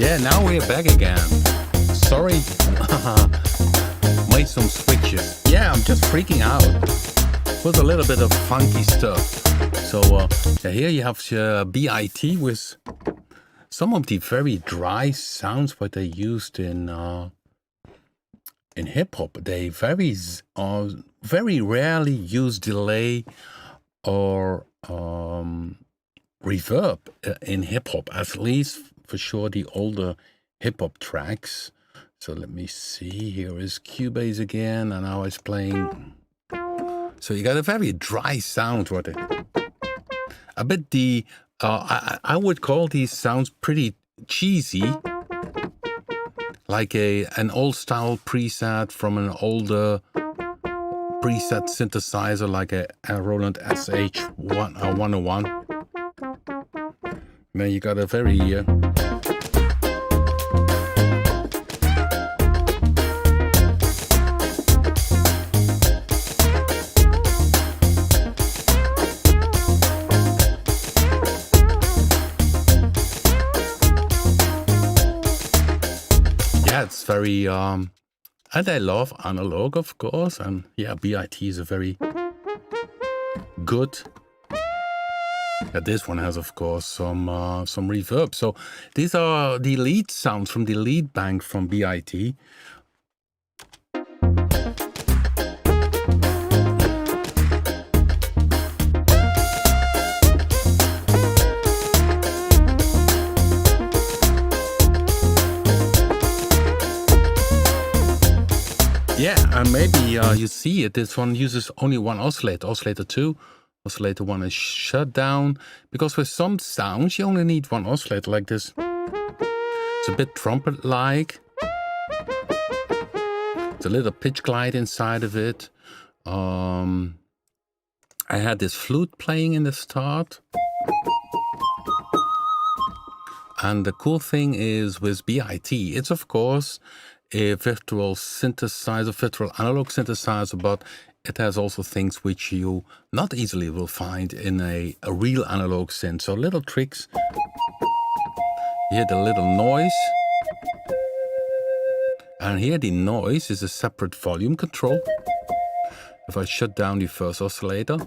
Yeah, now we're back again. Sorry, made some switches. Yeah, I'm just freaking out. Was a little bit of funky stuff. So here you have B.I.T with some of the very dry sounds what they used in hip hop. They very rarely use delay or reverb in hip hop, at least for sure the older hip hop tracks. So let me see. Here is Cubase again, and now it's playing. So you got a very dry sound with it. A bit the I would call these sounds pretty cheesy, like an old style preset from an older preset synthesizer, like a Roland SH101. Then you got a very it's very and I love analog, of course, and yeah, B.I.T is a very good. This one has, of course, some reverb. So these are the lead sounds from the lead bank from B.I.T. Yeah, and maybe you see it. This one uses only one oscillator, oscillator 2. Oscillator 1 is shut down, because with some sounds you only need one oscillator like this. It's a bit trumpet-like. It's a little pitch glide inside of it. I had this flute playing in the start. And the cool thing is with B.I.T, it's of course a virtual synthesizer, virtual analog synthesizer, but it has also things which you not easily will find in a real analog synth. So little tricks. You hear the little noise. And here the noise is a separate volume control. If I shut down the first oscillator,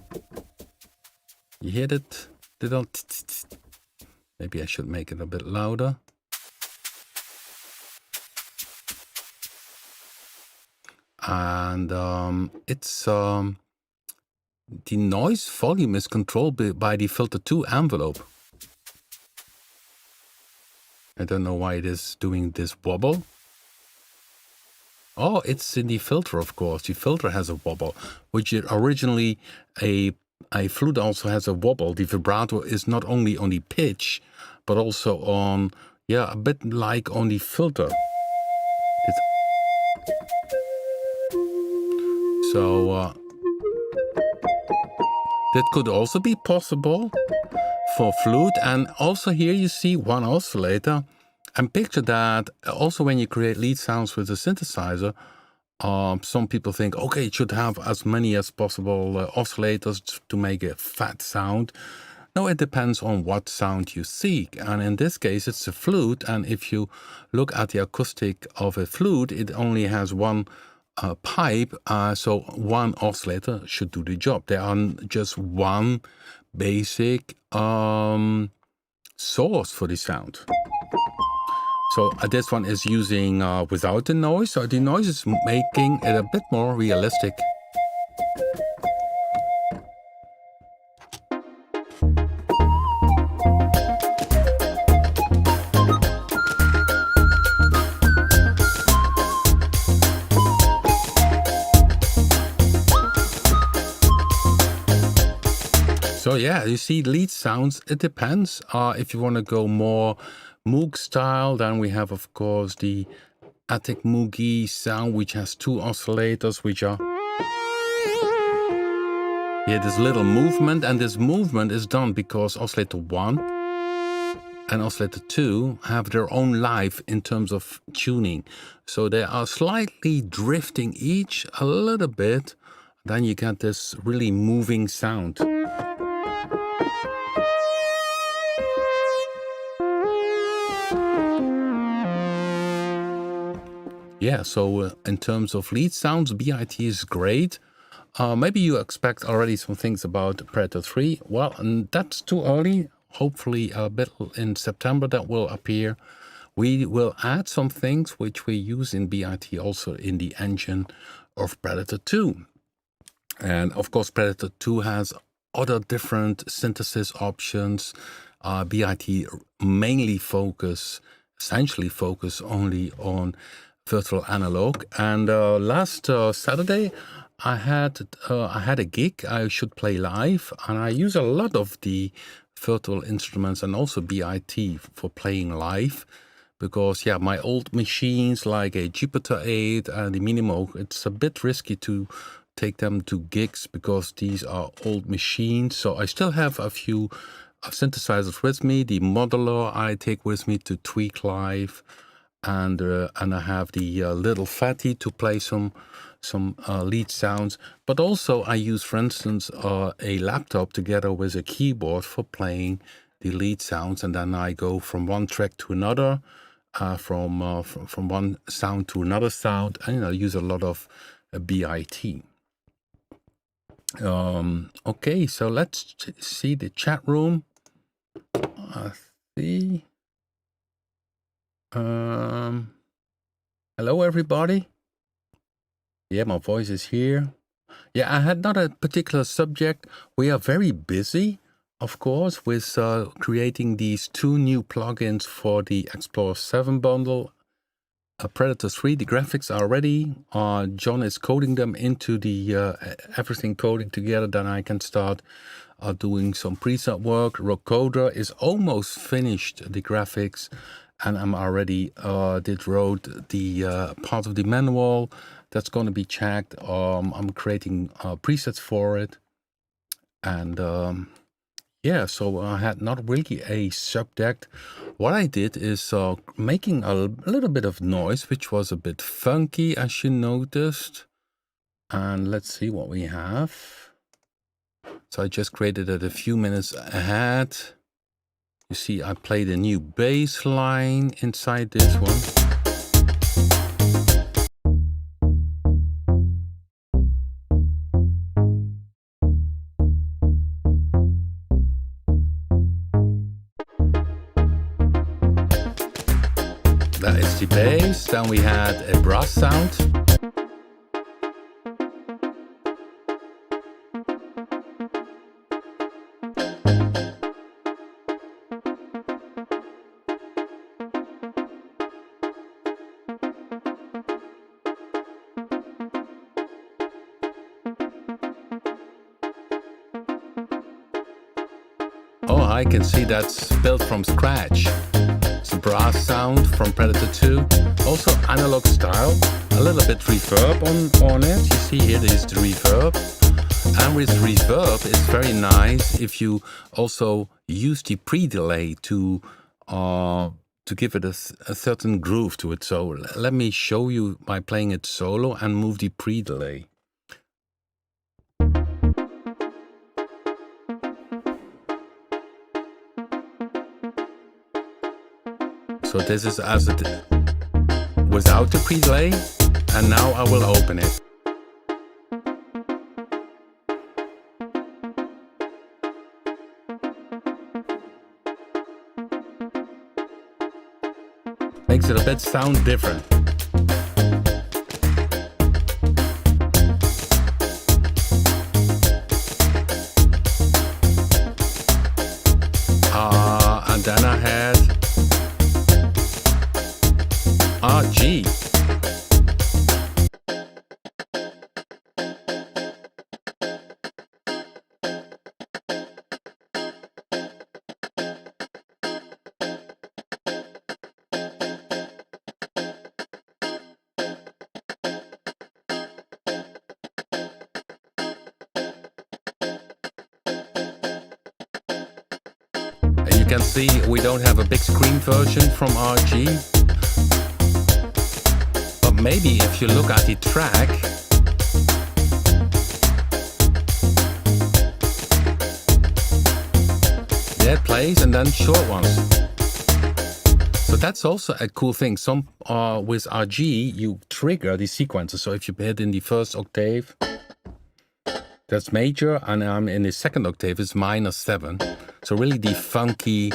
you hear that little maybe I should make it a bit louder. And it's the noise volume is controlled by the filter 2 envelope. I don't know why it is doing this wobble. Oh, it's in the filter, of course. The filter has a wobble, which originally a flute also has a wobble. The vibrato is not only on the pitch, but also on, yeah, a bit like on the filter. So that could also be possible for flute. And also here you see one oscillator. And picture that also when you create lead sounds with a synthesizer, some people think, okay, it should have as many as possible oscillators to make a fat sound. No, it depends on what sound you seek. And in this case, it's a flute. And if you look at the acoustic of a flute, it only has one pipe, so one oscillator should do the job. There are just one basic source for the sound. So this one is using without the noise, so the noise is making it a bit more realistic. So yeah, you see lead sounds, it depends. If you want to go more Moog style, then we have, of course, the Attic Moogie sound, which has two oscillators, which are... Yeah, this little movement, and this movement is done because oscillator 1 and oscillator 2 have their own life in terms of tuning. So they are slightly drifting each a little bit, then you get this really moving sound. yeah, so in terms of lead sounds, B.I.T is great. Maybe you expect already some things about Predator 3. Well, and that's too early. Hopefully a bit in September that will appear. We will add some things which we use in B.I.T also in the engine of Predator 2. And of course, Predator 2 has other different synthesis options. B.I.T mainly essentially focus only on virtual analog. And last Saturday, I had a gig. I should play live, and I use a lot of the virtual instruments and also B.I.T for playing live. Because yeah, my old machines like a Jupiter 8 and the Minimo, it's a bit risky to take them to gigs because these are old machines. So I still have a few synthesizers with me. The modular I take with me to tweak live, and I have the little fatty to play some lead sounds. But also I use, for instance, a laptop together with a keyboard for playing the lead sounds, and then I go from one track to another, from one sound to another sound, and I use a lot of B.I.T. Okay, so let's see the chat room. See. Hello, everybody. Yeah, my voice is here. Yeah, I had not a particular subject. We are very busy, of course, with creating these 2 new plugins for the Explorer 7 bundle. Predator 3, the graphics are ready. John is coding them into the everything coding together. Then I can start doing some preset work. Rocoder is almost finished the graphics, and I'm already wrote the part of the manual that's going to be checked. I'm creating presets for it, and yeah, so I had not really a subject. What I did is making a little bit of noise, which was a bit funky, as you noticed. And let's see what we have. So I just created it a few minutes ahead. You see, I played a new bass line inside this one. That is the bass. Then we had a brass sound. Oh, I can see that's built from scratch. It's a brass sound from Predator 2. Also analog style. A little bit reverb on it. You see here is the reverb. And with reverb, it's very nice if you also use the pre-delay to give it a certain groove to it. So let me show you by playing it solo and move the pre-delay. So this is as it without the pre-delay, and now I will open it. Makes it a bit sound different. And then I had G. You can see we don't have a big screen version from RG. But maybe if you look at the track, there it plays and then short ones. So So that's also a cool thing. Some with RG, you trigger the sequences. So if you hit in the first octave, that's major, and I'm in the second octave, it's -7. So really the funky.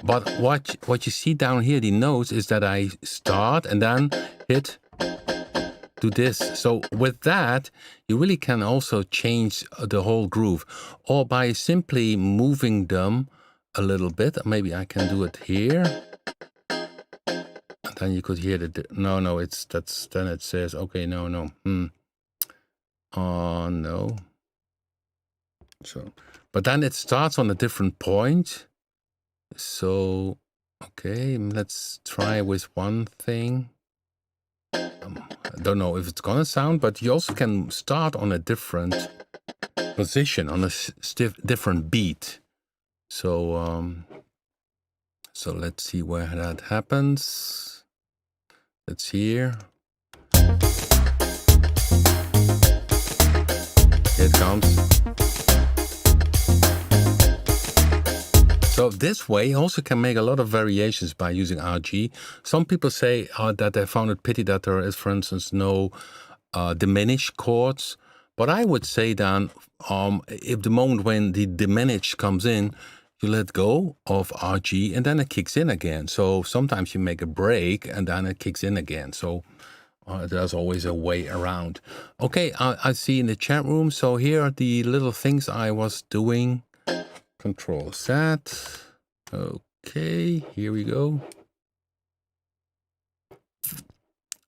But what you see down here, the notes, is that I start and then hit to this. So with that, you really can also change the whole groove, or by simply moving them a little bit. Maybe I can do it here. And then you could hear the no, then it says okay, no. No. So, but then it starts on a different point. So okay, let's try with one thing. I don't know if it's gonna sound, but you also can start on a different position, on a different beat. So so let's see where that happens. Let's hear. Here it comes. So this way you also can make a lot of variations by using RG. Some people say that they found it pity that there is, for instance, no diminished chords. But I would say then, if the moment when the diminished comes in, you let go of RG and then it kicks in again. So sometimes you make a break and then it kicks in again. So there's always a way around. Okay, I see in the chat room. So here are the little things I was doing. Control Z. Okay, here we go.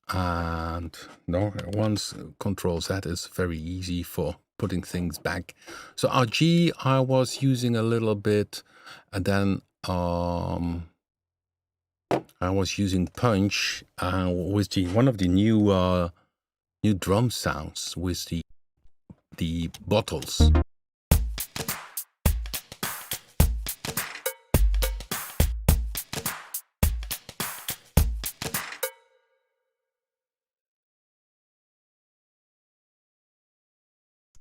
And no, once Control Z is very easy for putting things back. So RG I was using a little bit, and then I was using punch with one of the new drum sounds with the bottles.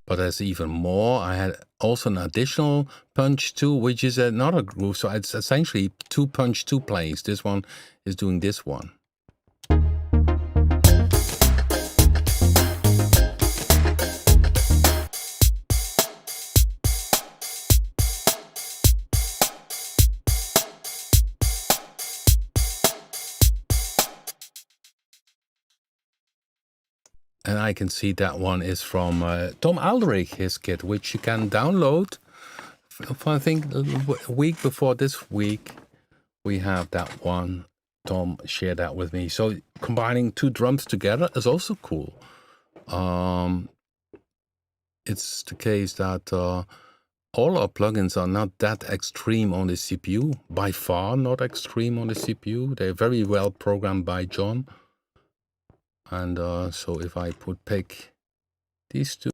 But there's even more. I had also an additional punch 2, which is another groove. So it's essentially 2 punch 2 plays. This one is doing this one. And I can see that one is from Tom Aldrich, his kit, which you can download. I think a week before this week, we have that one. Tom shared that with me. So combining 2 drums together is also cool. It's the case that all our plugins are not that extreme on the CPU. By far not extreme on the CPU. They're very well programmed by John. And so if I pick these 2.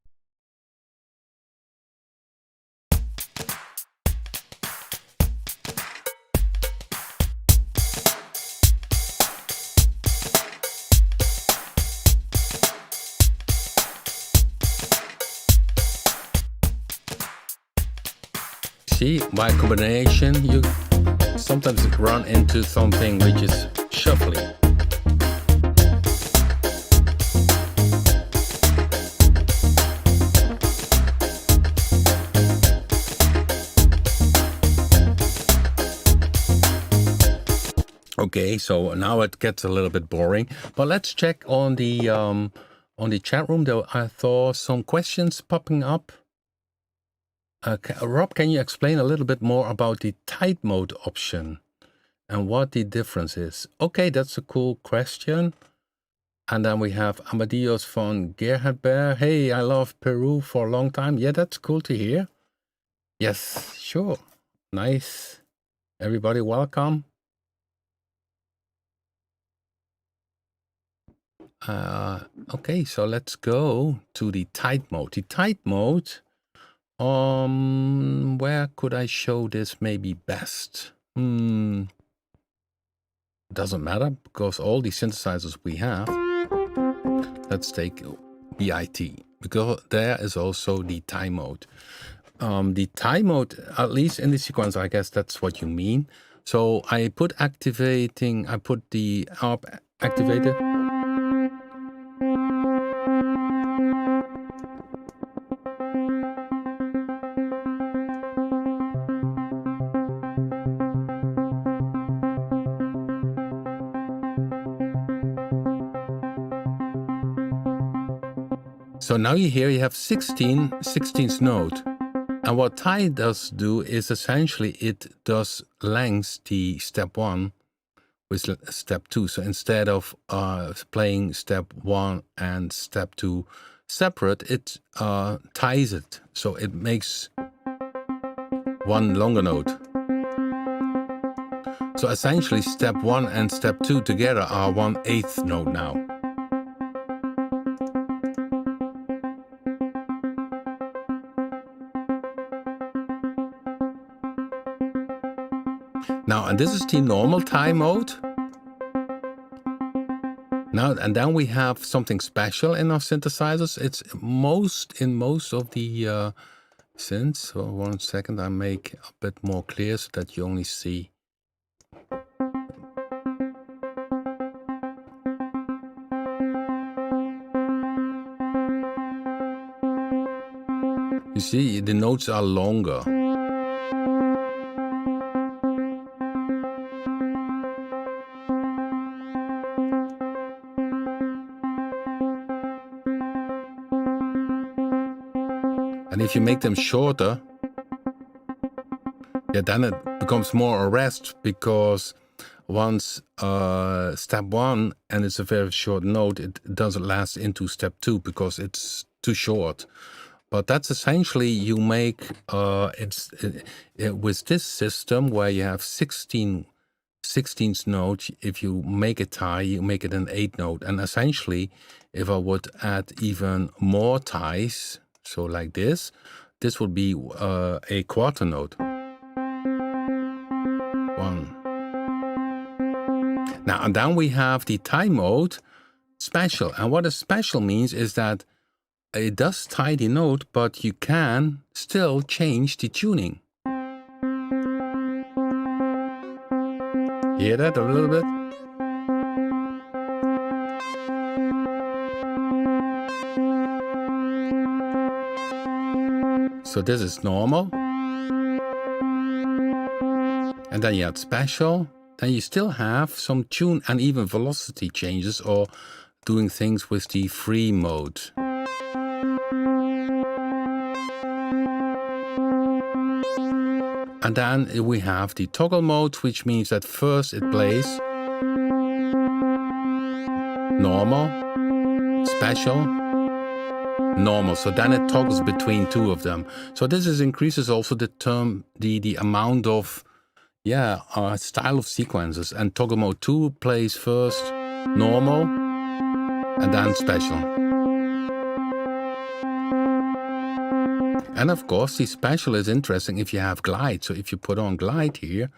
See, by combination, you sometimes run into something which is shuffling. Okay, so now it gets a little bit boring, but let's check on the chat room. Though I saw some questions popping up. Rob, can you explain a little bit more about the tight mode option and what the difference is? Okay, that's a cool question. And then we have Amadeus von Gerhardberg. Hey, I love Peru for a long time. Yeah, that's cool to hear. Yes, sure. Nice. Everybody welcome. Okay, so let's go to the tight mode. The tight mode, where could I show this maybe best? Doesn't matter because all the synthesizers we have. Let's take B.I.T. because there is also the time mode. The time mode, at least in the sequence, I guess that's what you mean. So I put the ARP activated. So now you hear you have 16th note. And what tie does do is essentially it does length the step 1 with step 2. So instead of playing step 1 and step 2 separate, it ties it. So it makes one longer note. So essentially step 1 and step 2 together are 1/8 note now. Now, and this is the normal tie mode. Now, and then we have something special in our synthesizers. It's in most of the synths. So 1 second, I make a bit more clear so that you only see. You see, the notes are longer. And if you make them shorter, yeah, then it becomes more a rest, because once step 1 and it's a very short note, it doesn't last into step 2 because it's too short. But that's essentially you make with this system where you have 16th note. If you make a tie, you make it an 8th note. And essentially, if I would add even more ties, so like this would be a quarter note. 1. Now, and then we have the tie mode special. And what a special means is that it does tie the note, but you can still change the tuning. Hear that a little bit? So this is normal. And then you add special. Then you still have some tune and even velocity changes or doing things with the free mode. And then we have the toggle mode, which means that first it plays normal, special, normal. So then it toggles between two of them. So this increases also the amount of style of sequences. And toggle mode 2 plays first normal and then special. And of course, the special is interesting if you have glide. So if you put on glide here,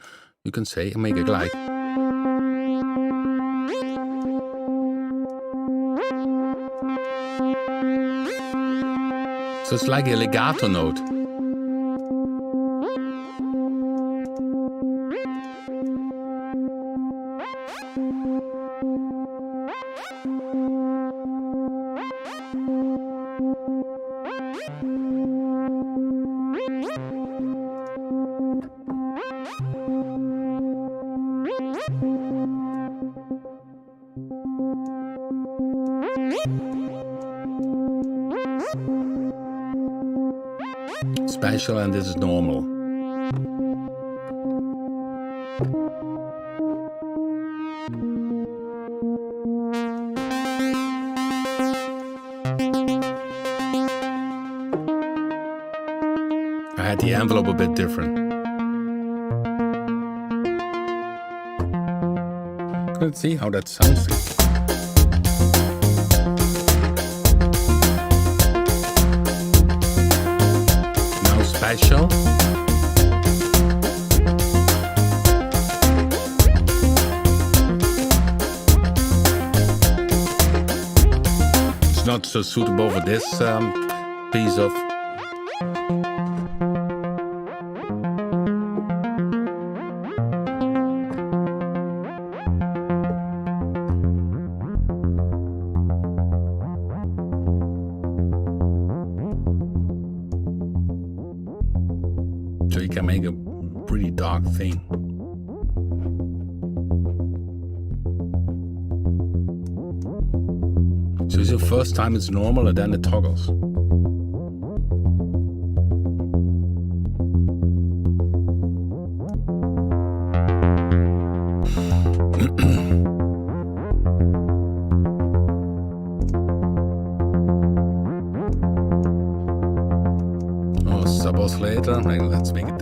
you can say make a glide. So it's like a legato note. Special, and this is normal. I had the envelope a bit different. Let's see how that sounds. Special. It's not so suitable for this piece of. So the first time it's normal and then it toggles. Oh, sub-oscillator, let's make it.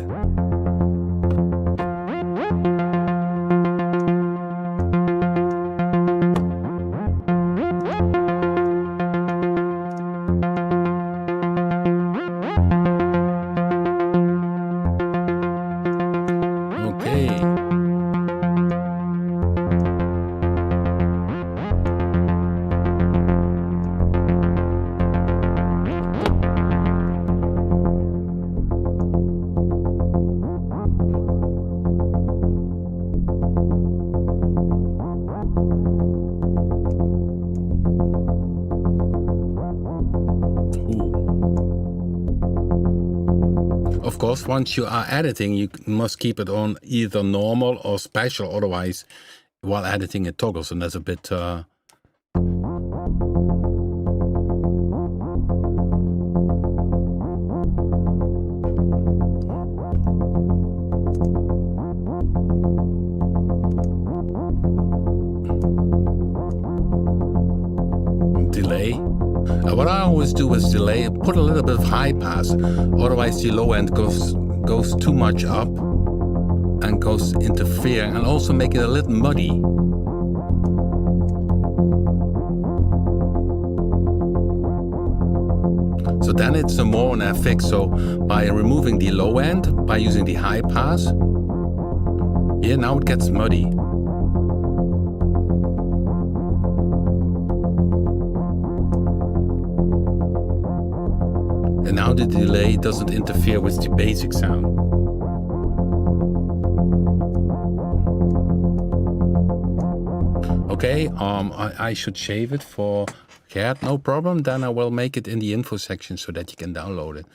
Of course, once you are editing, you must keep it on either normal or special, otherwise, while editing it toggles, and that's a bit... delay. What I always do is delay, put a little bit of high pass, otherwise the low end goes too much up and goes interfering, and also make it a little muddy. So then it's a more an effect. So by removing the low end, by using the high pass, yeah, now it gets muddy. And now the delay doesn't interfere with the basic sound. Okay, I should shave it for Chord, no problem. Then I will make it in the info section so that you can download it.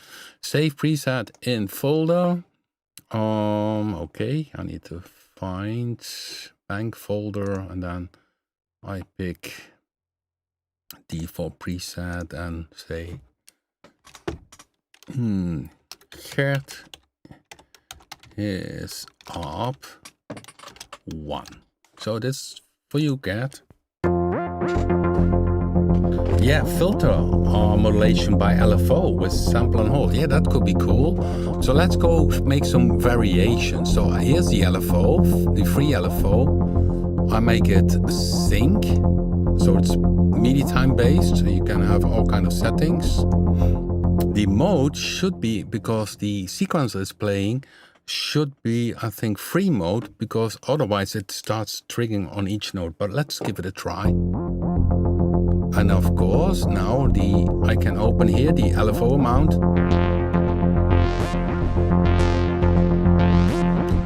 Save preset in folder. Okay, I need to find bank folder, and then I pick default preset and say Chord is up 1. So this for you, Chord. Yeah, filter modulation by LFO with sample and hold. Yeah, that could be cool. So let's go make some variations. So here's the LFO, the free LFO. I make it sync, so it's MIDI time based. So you can have all kind of settings. The mode should be, because the sequencer is playing, should be, I think, free mode, because otherwise it starts triggering on each note. But let's give it a try. And of course, now I can open here the LFO amount.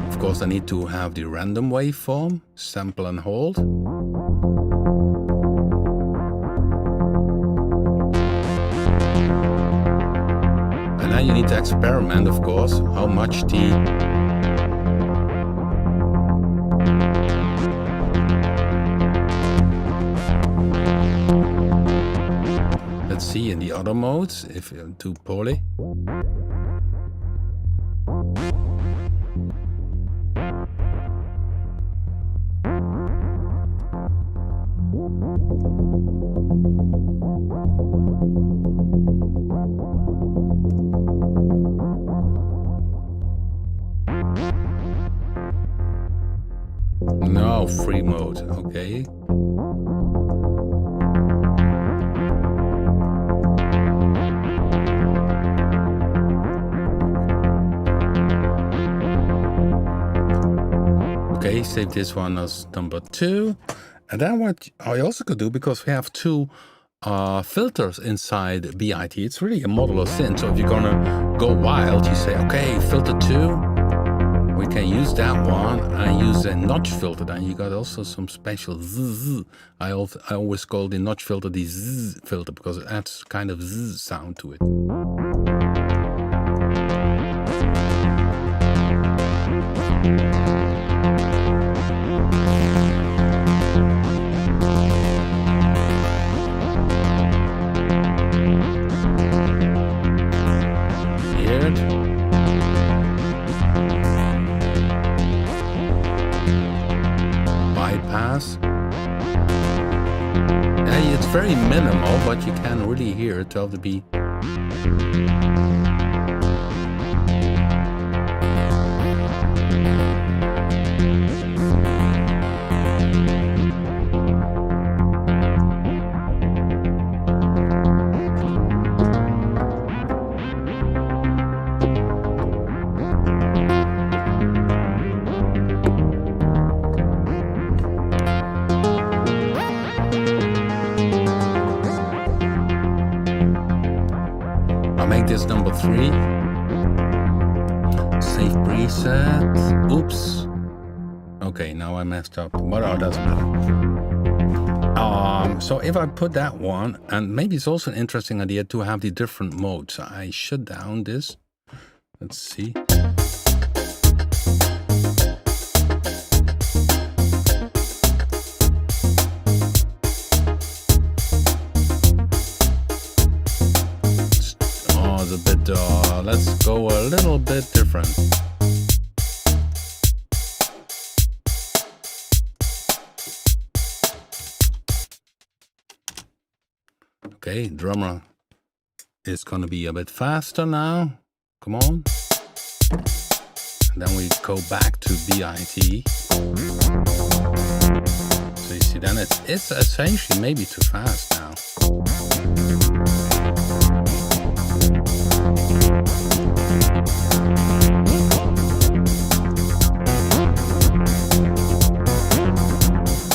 Of course, I need to have the random waveform, sample and hold. And then you need to experiment, of course, how much the... Let's see in the other modes, if you do poly. No, free mode, okay. Okay, save this one as number 2. And then what I also could do, because we have 2 filters inside B.I.T, it's really a modular synth. So if you're gonna go wild, you say, okay, filter 2, we can use that one, and use a notch filter. Then you got also some special zzz. I always call the notch filter the zzz filter, because it adds kind of zzz sound to it. pass. It's very minimal, but you can really hear it, 12 dB. This number 3. Save preset. Oops. Okay, now I messed up. But it doesn't matter. So if I put that one, and maybe it's also an interesting idea to have the different modes. I shut down this. Let's see. Let's go a little bit different. Okay, drummer is gonna be a bit faster now. Come on. And then we go back to B.I.T. So you see, then it's essentially maybe too fast now.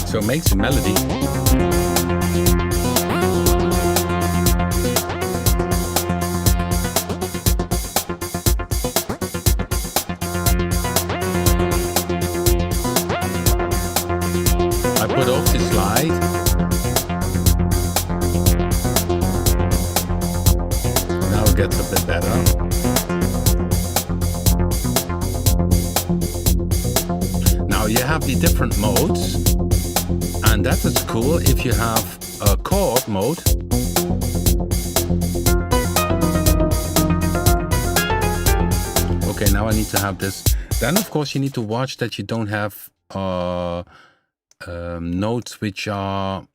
So it makes a melody. I put off the slide. Now it gets a bit better. Now you have the different modes. And that is cool if you have a chord mode. Okay, now I need to have this. Then of course you need to watch that you don't have notes which are,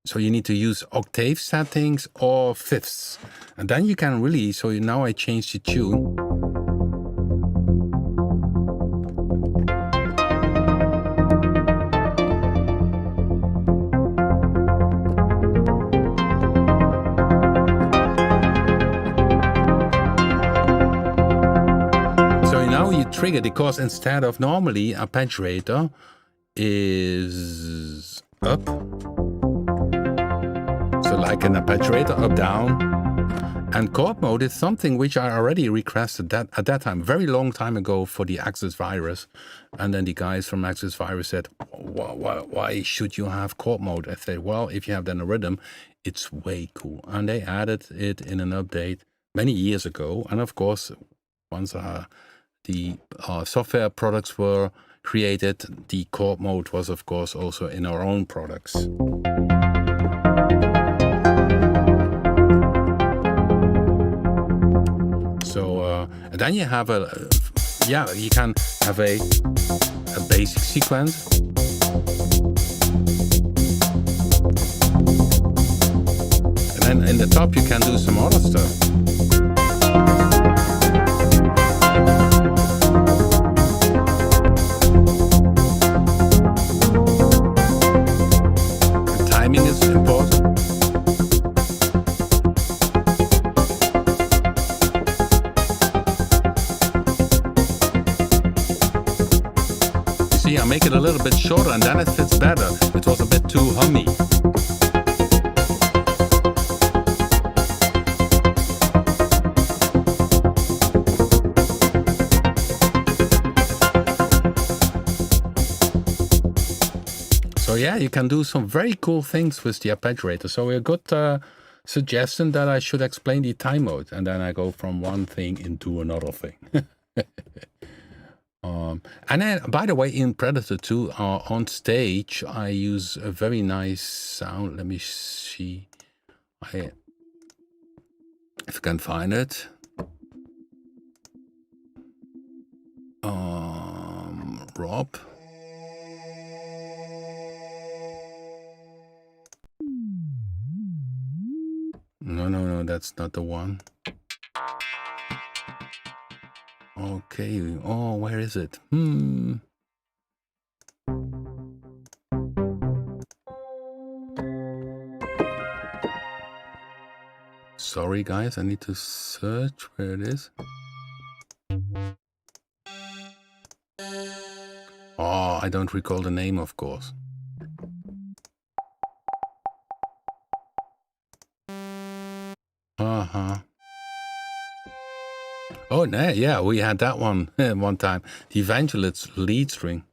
so you need to use octave settings or fifths. And then you can really, so now I change the tune. Trigger, because instead of normally arpeggiator is up, so like an arpeggiator up down, and chord mode is something which I already requested that at that time, very long time ago, for the Access Virus. And then the guys from Access Virus said, why should you have chord mode? I said, well, if you have then a rhythm, it's way cool. And they added it in an update many years ago. And of course, once the software products were created, the chord mode was of course also in our own products. So and then you have you can have a basic sequence. And then in the top you can do some other stuff. Is important. You see, I make it a little bit shorter and then it fits better. It was a bit too hummy. So yeah, you can do some very cool things with the arpeggiator. So a good suggestion that I should explain the time mode, and then I go from one thing into another thing. And then, by the way, in Predator 2, on stage, I use a very nice sound. Let me see if I can find it. Rob. No, that's not the one. Okay, oh, where is it? Sorry guys, I need to search where it is. Oh, I don't recall the name, of course. Oh, yeah, we had that one one time. The Evangelist's lead string.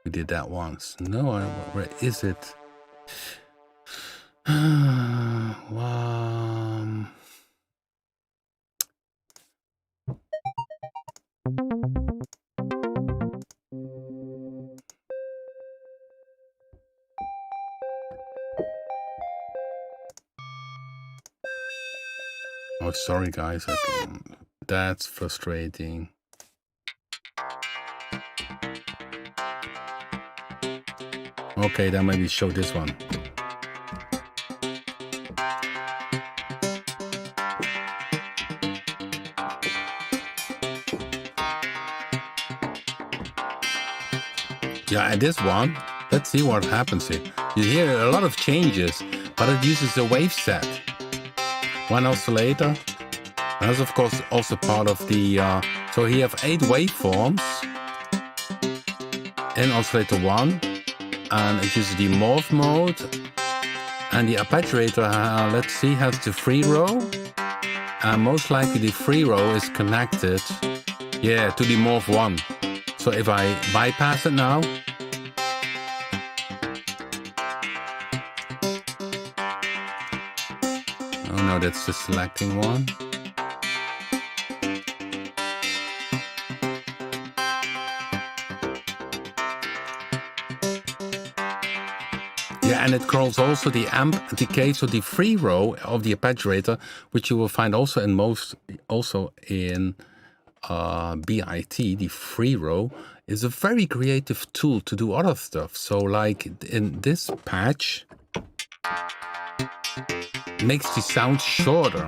We did that once. No, where is it? Oh, sorry guys, that's frustrating. Okay, then maybe show this one. Yeah, and this one, let's see what happens here. You hear a lot of changes, but it uses a wave set. One oscillator. That's of course also part of the, so here you have 8 waveforms in oscillator 1, and it uses the morph mode, and the arpeggiator, let's see, has the free row, and most likely the free row is connected, yeah, to the morph 1. So if I bypass it now, oh no, that's the selecting one. Yeah, and it calls also the amp decay, so the free row of the arpeggiator, which you will find also in B.I.T, the free row, is a very creative tool to do other stuff. So like in this patch, makes the sound shorter.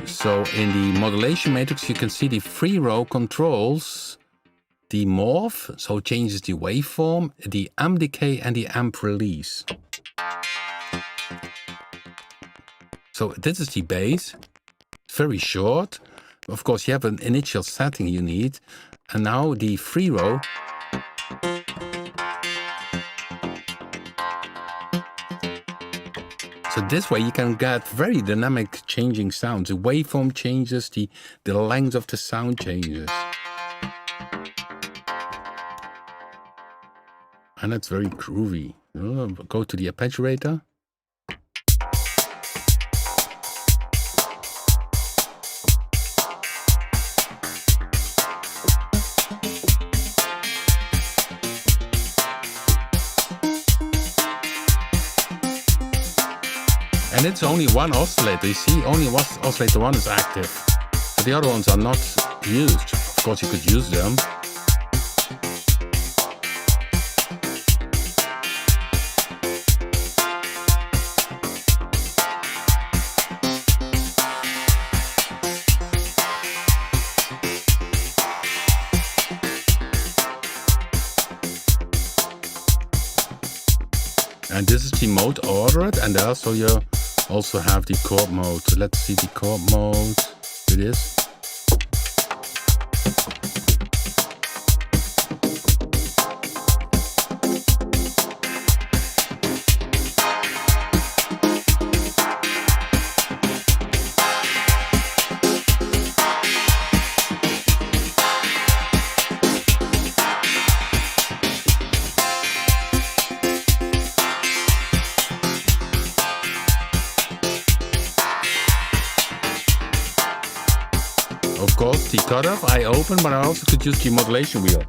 So in the modulation matrix, you can see the free row controls the morph, so changes the waveform, the amp decay, and the amp release. So this is the bass, very short. Of course, you have an initial setting you need, and now the free row. So this way you can get very dynamic changing sounds. The waveform changes, the length of the sound changes. And that's very groovy. Go to the arpeggiator. And it's only one oscillator. You see, only one oscillator 1 is active. But the other ones are not used. Of course, you could use them. And this is the mode ordered, and also you also have the chord mode. So let's see the chord mode. Here it is. Of course, the cutoff I open, but I also could use the modulation wheel.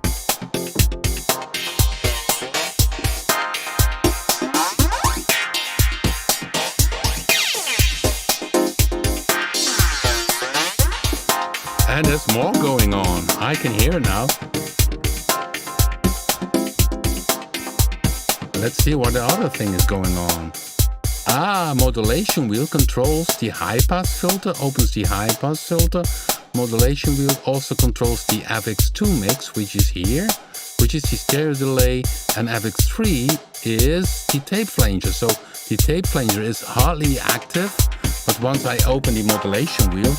And there's more going on. I can hear it now. Let's see what the other thing is going on. Modulation wheel controls the high-pass filter, opens the high-pass filter. Modulation wheel also controls the FX2 mix, which is here, which is the stereo delay, and FX3 is the tape flanger. So the tape flanger is hardly active, but once I open the modulation wheel,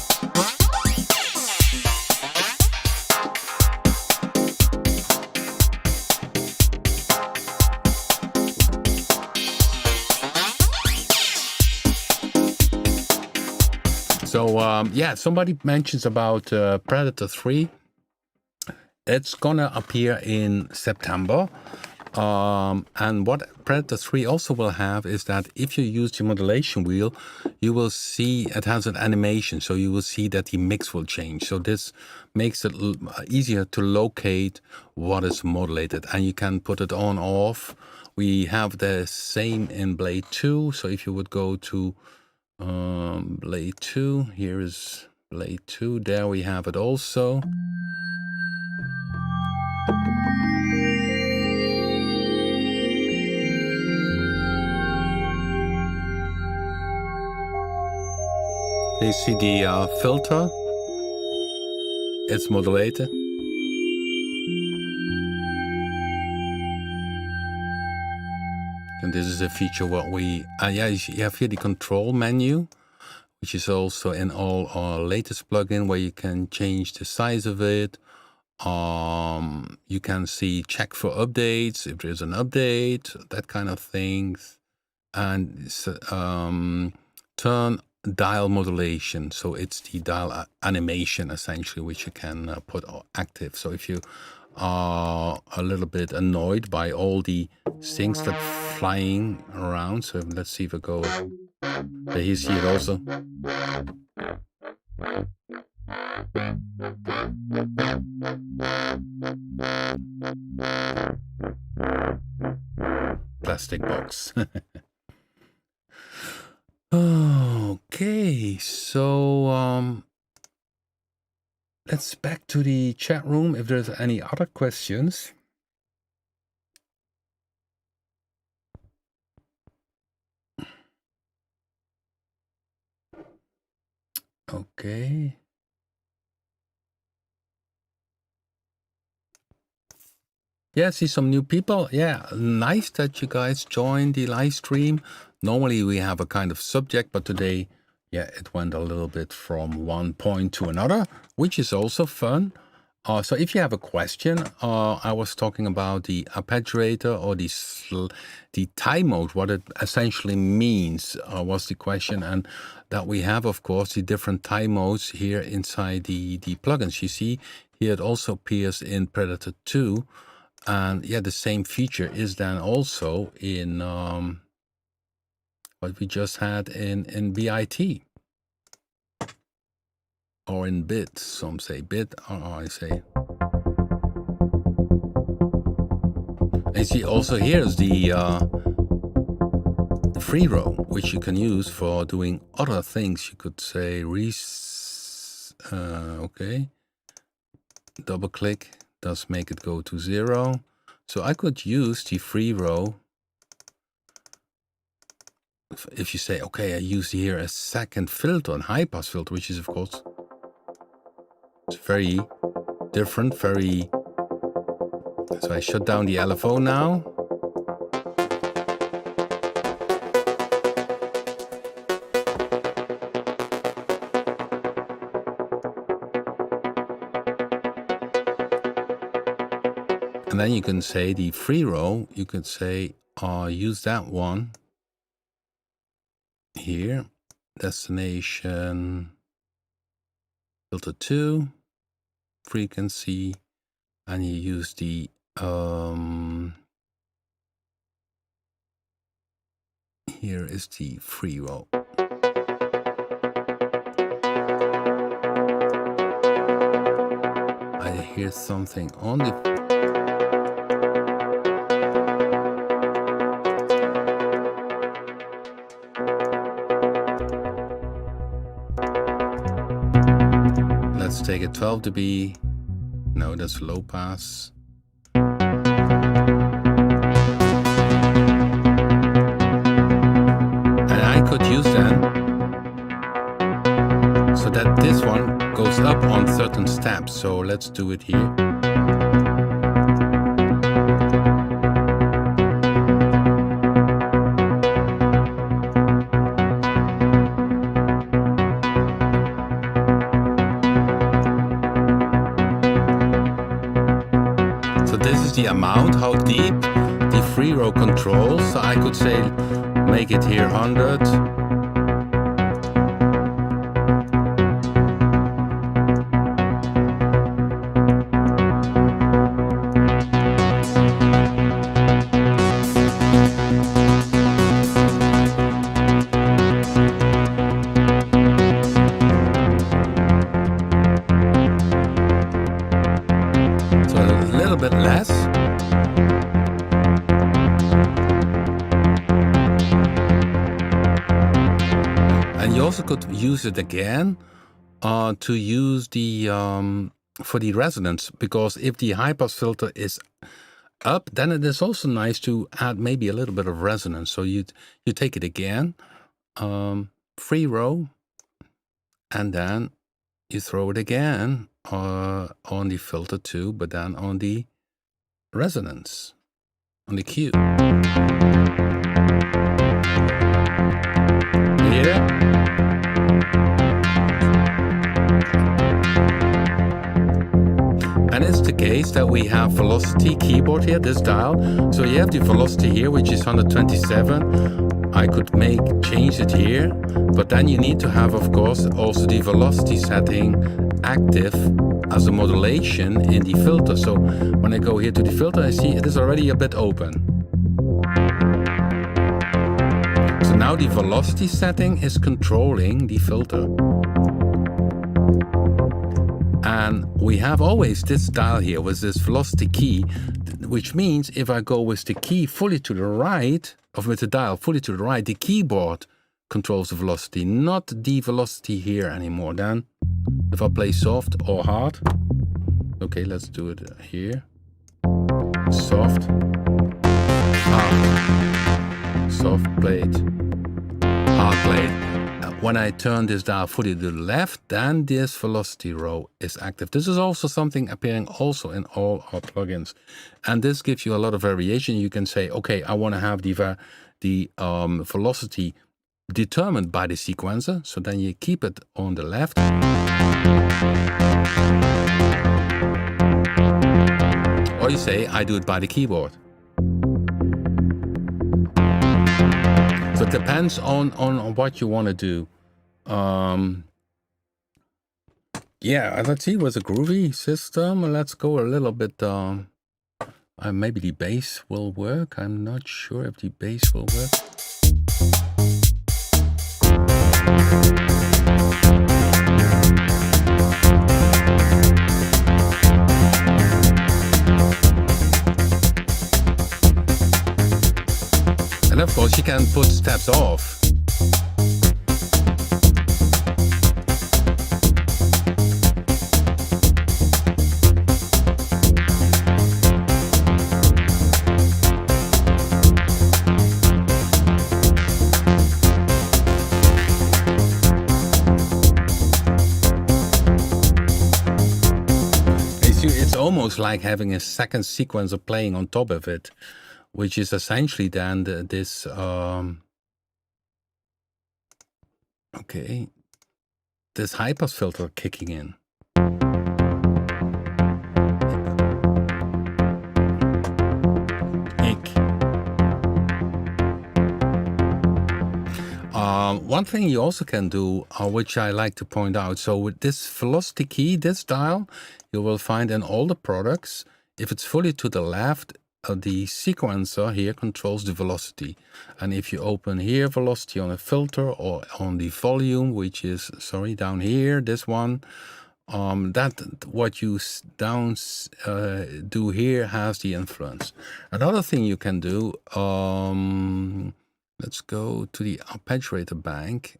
so yeah, somebody mentions about Predator 3. It's gonna appear in September. And what Predator 3 also will have is that if you use the modulation wheel, you will see it has an animation. So you will see that the mix will change. So this makes it easier to locate what is modulated. And you can put it on, off. We have the same in Blade 2. So if you would go to Blade 2, here is Blade 2. There we have it also. You see the filter, it's modulated. And this is a feature what we, yeah, you have here the control menu, which is also in all our latest plugin where you can change the size of it. You can see check for updates, if there's an update, that kind of things. And turn dial modulation, so it's the dial animation essentially, which you can put active. So if you are a little bit annoyed by all the things that flying around, so let's see if I go, you see it also. Plastic box. Okay, so let's back to the chat room if there's any other questions. Okay. Yeah, see some new people. Yeah, nice that you guys joined the live stream. Normally we have a kind of subject, but today, yeah, it went a little bit from one point to another, which is also fun. So if you have a question, I was talking about the arpeggiator or the time mode, what it essentially means was the question. And that we have, of course, the different time modes here inside the plugins. You see here it also appears in Predator 2. And yeah, the same feature is then also in what we just had in B.I.T. or in B.I.T. Some say B.I.T. I say. And you see also here is the free row, which you can use for doing other things. You could say okay, double click does make it go to 0. So I could use the free row. If you say, okay, I use here a second filter, a high pass filter, which is of course, it's very different, very. So I shut down the LFO now. And then you can say the free row, you could say, use that one here, destination, filter 2, frequency, and you use the, here is the free row. I hear something on the, let's take a 12 dB. No, that's low pass. could use then so that this one goes up on certain steps. So let's do it here. So this is the amount, how deep the free row controls. So I could say make it here 100. Bit less. And you also could use it again to use the for the resonance, because if the high pass filter is up, then it is also nice to add maybe a little bit of resonance. So you take it again, free row, and then you throw it again on the filter too, but then on the resonance, on the Q. Here. And it's the case that we have velocity keyboard here, this dial. So you have the velocity here, which is 127. I could change it here, but then you need to have, of course, also the velocity setting active as a modulation in the filter. So when I go here to the filter, I see it is already a bit open. So now the velocity setting is controlling the filter. And we have always this dial here with this velocity key, which means if I go with the key fully to the right, or with the dial fully to the right, the keyboard controls the velocity, not the velocity here anymore. Then if I play soft or hard, okay, let's do it here. Soft, hard, soft played, hard played. When I turn this dial fully to the left, then this velocity row is active. This is also something appearing also in all our plugins. And this gives you a lot of variation. You can say, okay, I want to have the velocity determined by the sequencer. So then you keep it on the left. Or you say, I do it by the keyboard. So it depends on what you want to do. Yeah, let's see, with a groovy system, let's go a little bit, maybe the bass will work. I'm not sure if the bass will work. And of course you can put steps off. It's almost like having a second sequencer playing on top of it, which is essentially then this, okay, this high pass filter kicking in. One thing you also can do, which I like to point out, so with this velocity key, this dial, you will find in all the products, if it's fully to the left, the sequencer here controls the velocity. And if you open here velocity on a filter or on the volume, which is, sorry, down here, this one, that what you do here has the influence. Another thing you can do, let's go to the arpeggiator bank.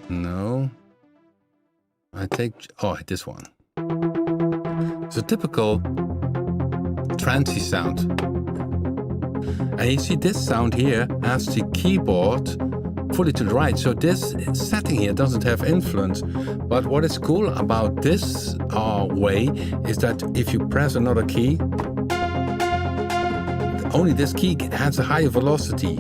No. I take, oh, this one. So typical trancy sound. And you see this sound here has the keyboard fully to the right. So this setting here doesn't have influence. But what is cool about this way is that if you press another key, only this key has a higher velocity.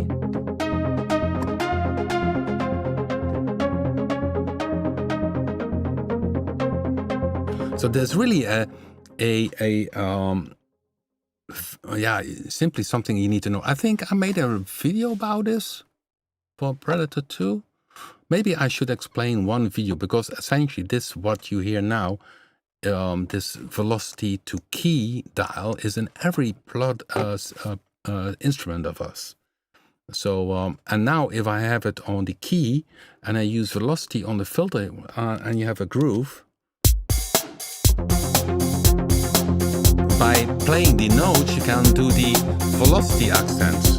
So there's really simply something you need to know. I think I made a video about this for Predator 2. Maybe I should explain one video, because essentially this, what you hear now, this velocity to key dial is in every instrument of us. So, and now if I have it on the key and I use velocity on the filter and you have a groove, by playing the notes you can do the velocity accents.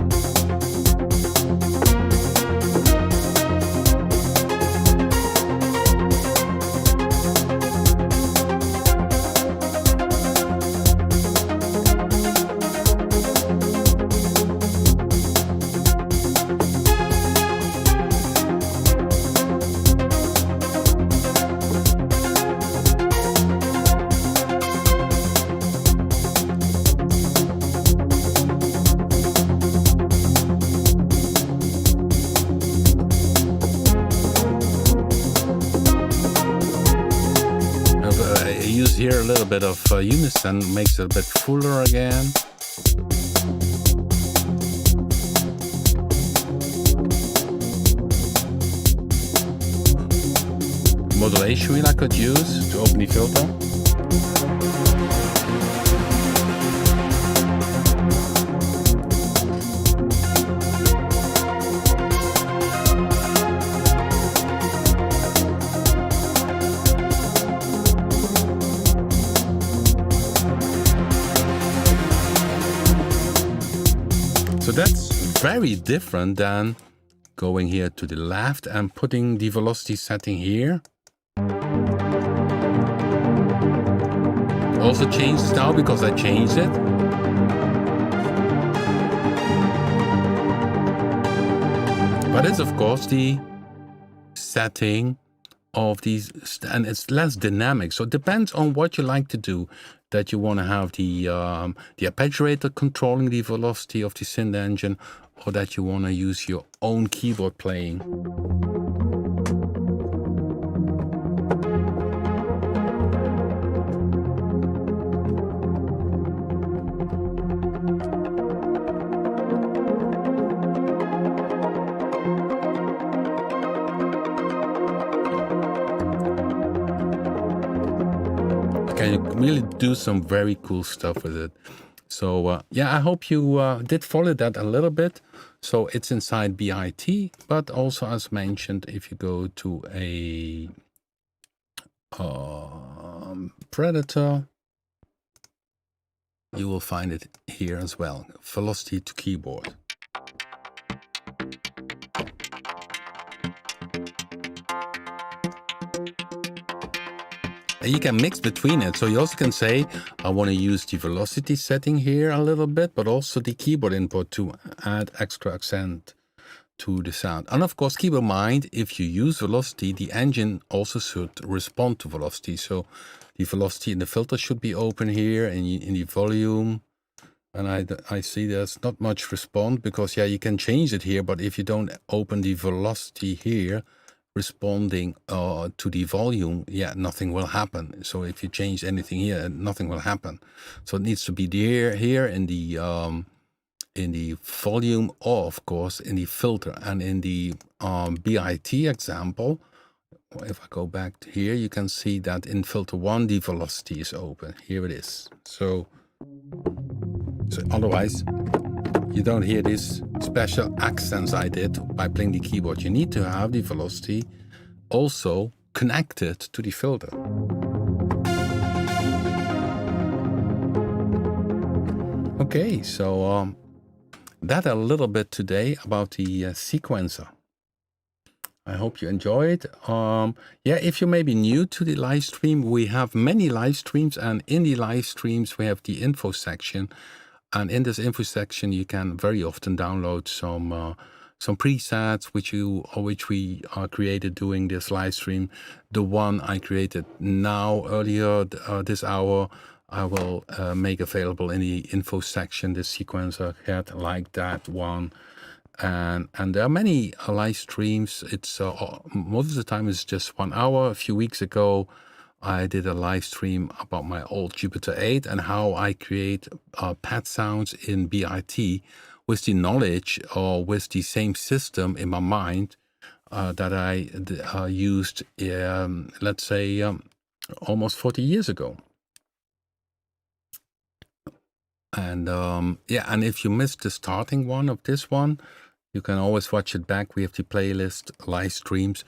Here a little bit of unison makes it a bit fuller again. Modulation wheel I could use to open the filter. So that's very different than going here to the left and putting the velocity setting here. Also changes now because I changed it. But it's of course the setting of these, and it's less dynamic. So it depends on what you like to do. That you want to have the arpeggiator controlling the velocity of the synth engine, or that you want to use your own keyboard playing. You can really do some very cool stuff with it. So yeah, I hope you did follow that a little bit. So it's inside B.I.T, but also as mentioned, if you go to a Predator, you will find it here as well. Velocity to keyboard. You can mix between it. So you also can say, I want to use the velocity setting here a little bit, but also the keyboard input to add extra accent to the sound. And of course, keep in mind, if you use velocity, the engine also should respond to velocity. So the velocity in the filter should be open here in the volume. And I see there's not much response because, yeah, you can change it here. But if you don't open the velocity here, responding to the volume, yeah, nothing will happen. So if you change anything here, nothing will happen. So it needs to be here in the volume, or of course in the filter. And in the B.I.T example, if I go back to here, you can see that in filter 1 the velocity is open. Here it is. So otherwise you don't hear these special accents I did by playing the keyboard. You need to have the velocity also connected to the filter. Okay, so that a little bit today about the sequencer. I hope you enjoyed. Yeah, if you may be new to the live stream, we have many live streams, and in the live streams we have the info section, and in this info section you can very often download some presets which we created during this live stream. The one I created now earlier this hour, I will make available in the info section. This sequencer head like that one. And there are many live streams. It's most of the time it's just 1 hour. A few weeks ago, I did a live stream about my old Jupiter 8 and how I create pad sounds in B.I.T. with the knowledge or with the same system in my mind that I used, let's say, almost 40 years ago. And yeah, and if you missed the starting one of this one, you can always watch it back. We have the playlist live streams.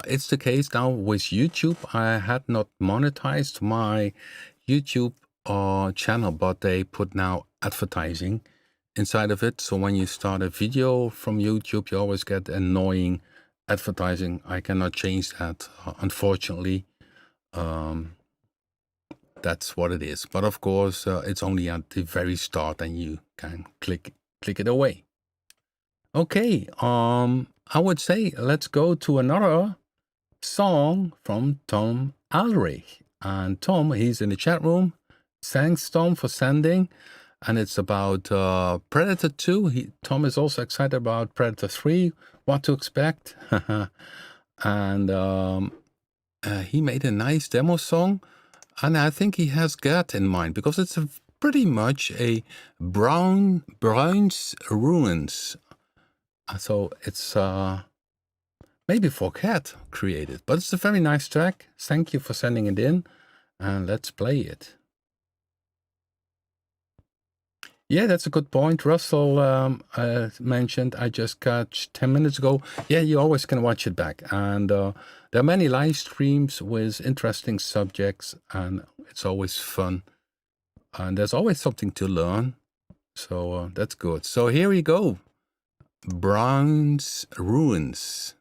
It's the case now with YouTube. I had not monetized my YouTube channel, but they put now advertising inside of it. So when you start a video from YouTube, you always get annoying advertising. I cannot change that, unfortunately. That's what it is. But of course, it's only at the very start, and you can click it away. Okay, I would say let's go to another song from Tom Alrich. And Tom, he's in the chat room. Thanks, Tom, for sending. And it's about Predator 2. Tom is also excited about Predator 3, what to expect. And he made a nice demo song. And I think he has Gert in mind, because it's pretty much a Brown's Ruins. So it's maybe for Cat created, but it's a very nice track. Thank you for sending it in, and let's play it. Yeah, that's a good point. Russell mentioned, I just got 10 minutes ago. Yeah, you always can watch it back. And there are many live streams with interesting subjects, and it's always fun. And there's always something to learn. So that's good. So here we go. Brown's Ruins.